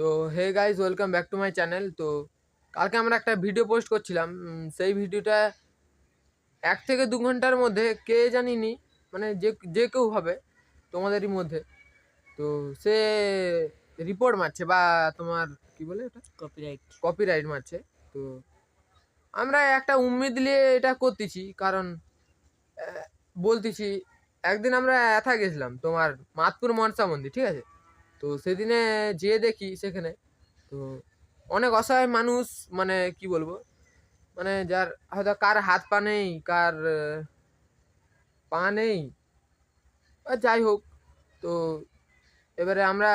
তো hey guys, welcome back to my channel. তো কালকে আমরা একটা ভিডিও পোস্ট করছিলাম। সেই ভিডিওটা 1 থেকে 2 ঘন্টার মধ্যে কে জানিনি, মানে যে যে কেউ হবে তোমাদেরই মধ্যে, তো সে রিপোর্ট মারছে বা তোমার কি বলে ওটা, কপিরাইট মারছে। তো আমরা একটা উম্মিদ নিয়ে এটা করতেছি, কারণ বলতেছি একদিন আমরা এথা গেছিলাম তোমার মাতপুর মনসা মন্দির, ঠিক আছে? তো সেদিনে যেয়ে দেখি সেখানে তো অনেক অসহায় মানুষ, মানে কি বলবো, মানে যার হয়তো কার হাত পা নেই, কার পা নেই, আর যাই হোক। তো এবারে আমরা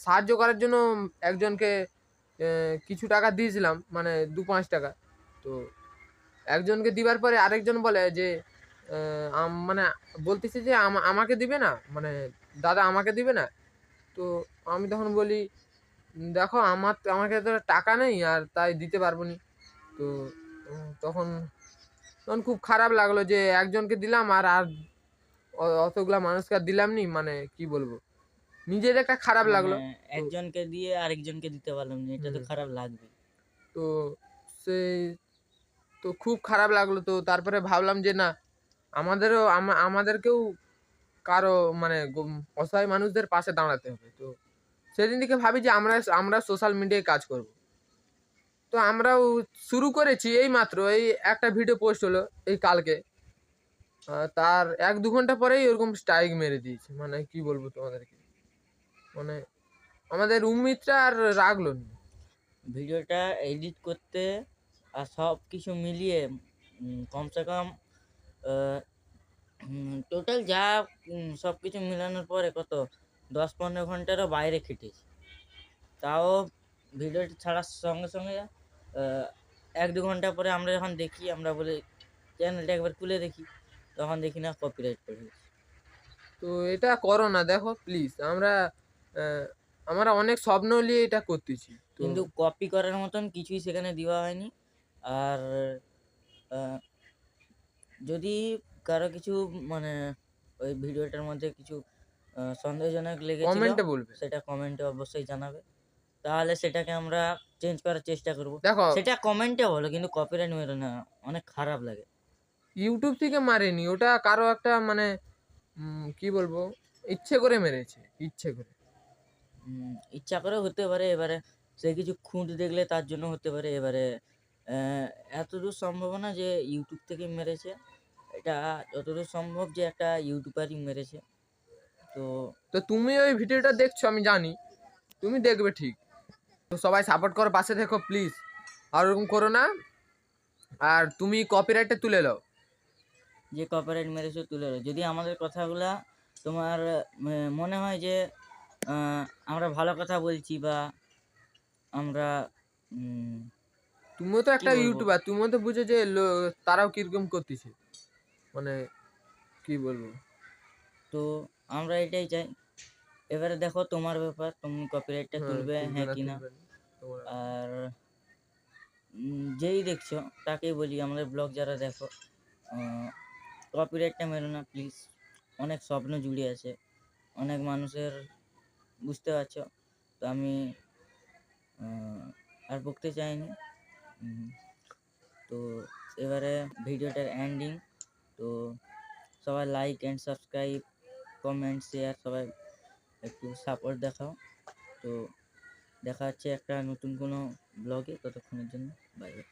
সাহায্য করার জন্য একজনকে কিছু টাকা দিয়েছিলাম, মানে 2-5 টাকা। তো একজনকে দিবার পরে আরেকজন বলে যে মানে বলতেছে যে আমাকে দিবে না, মানে দাদা আমাকে দিবে না। তো আমি তখন বলি, দেখো আমাকে তো টাকা নেই, আর তাই দিতে পারবো নি। তো তখন তখন খুব খারাপ লাগলো যে একজনকে দিলাম আর আর অতগুলা মানুষকে আর দিলাম নি, মানে কি বলবো, নিজের একটা খারাপ লাগলো। একজনকে দিয়ে আরেকজনকে দিতে পারলাম না, এটা তো খারাপ লাগবে। তো সেই তো খুব খারাপ লাগলো। তো তারপরে ভাবলাম যে না, আমাদেরকেও কারো মানে অসহায় মানুষদের পাশে দাঁড়াতে হবে। তো সেদিন থেকে ভাবি যে আমরা সোশ্যাল মিডিয়ায় কাজ করব। তো আমরাও শুরু করেছি, এই মাত্র এই একটা ভিডিও পোস্ট হলো এই কালকে। তার 1-2 ঘন্টা পরেই ওরকম স্ট্রাইক মেরে দিয়েছে, মানে কি বলবো তোমাদেরকে, মানে আমাদের উম্মিদটা আর রাখলো না। ভিডিওটা এডিট করতে আর সব কিছু মিলিয়ে কমসে কম টোটাল যা সব কিছু মিলানোর পরে কত 10-15 ঘন্টারও বাইরে খেটেছি। তাও ভিডিওটি ছাড়ার সঙ্গে সঙ্গে 1-2 ঘন্টা পরে আমরা যখন দেখি, আমরা বলি চ্যানেলটা একবার খুলে দেখি, তখন দেখি না কপিরাইট পড়ে গেছে। তো এটা করো না, দেখো প্লিজ। আমরা অনেক স্বপ্ন নিয়ে এটা করতেছি, তো কিন্তু কপি করার মতন কিছুই সেখানে দেওয়া হয়নি। আর যদি কারো কিছু মানে ওই ভিডিওটার মধ্যে কিছু সন্দেহজনক লেগেছিল, কমেন্টে বলবে। সেটা কমেন্টে অবশ্যই জানাবে। তাহলে সেটাকে আমরা চেঞ্জ করার চেষ্টা করব। দেখো, সেটা কমেন্টে বলো, কিন্তু কপিরাইট মেরো না, অনেক খারাপ লাগে। ইউটিউব থেকে মারেনি ওটা, কারো একটা মানে কি বলবো, ইচ্ছে করে মেরেছে, ইচ্ছে করে। ইচ্ছা করে হতে পারে, এবারে সে কিছু খুঁত দেখলে তার জন্য হতে পারে। এবারে এতদূর সম্ভাবনা যে ইউটিউব থেকে মেরেছে, এটা যতদূর সম্ভব যে একটা ইউটিউবারই মেরেছে। তো তো তুমি ওই ভিডিওটা দেখছো আমি জানি, তুমি দেখবে ঠিক। তো সবাই সাপোর্ট করো, পাশে থেকো প্লিজ, আর ওরকম করো না। আর তুমি কপিরাইটটা তুলে নাও। যে কপিরাইট মেরেছে তুলে নাও। যদি আমাদের কথাগুলা তোমার মনে হয় যে আমরা ভালো কথা বলছি, বা আমরা তুমিও তো কি একটা বলবো, ইউটিউবার, তুমিও তো বুঝো যে তারাও কিরকম করতেছে, মানে কি বলবো। তো আমরা এটাই চাই। এবারে দেখো তোমার ব্যাপার, তুমি কপিরাইটটা হ্যাঁ, তুলবে তুলবে হ্যাঁ না কি না। তুলবে না তোমার। আর যেই দেখছো তাকেই বলি, আমাদের ব্লগ যারা দেখো, কপিরাইটটা মেরো না প্লিজ। অনেক স্বপ্ন জুড়ে আছে, অনেক মানুষের, বুঝতে পারছো। তো আমি আর বকতে চাইনি। তো এবারে ভিডিওটার এন্ডিং। তো সবাই like and subscribe, comment, share, সবাই একটু সাপোর্ট দেখাও। তো দেখা হচ্ছে একটা নতুন কোনো ব্লগে, ততক্ষণের জন্য বাই বাই।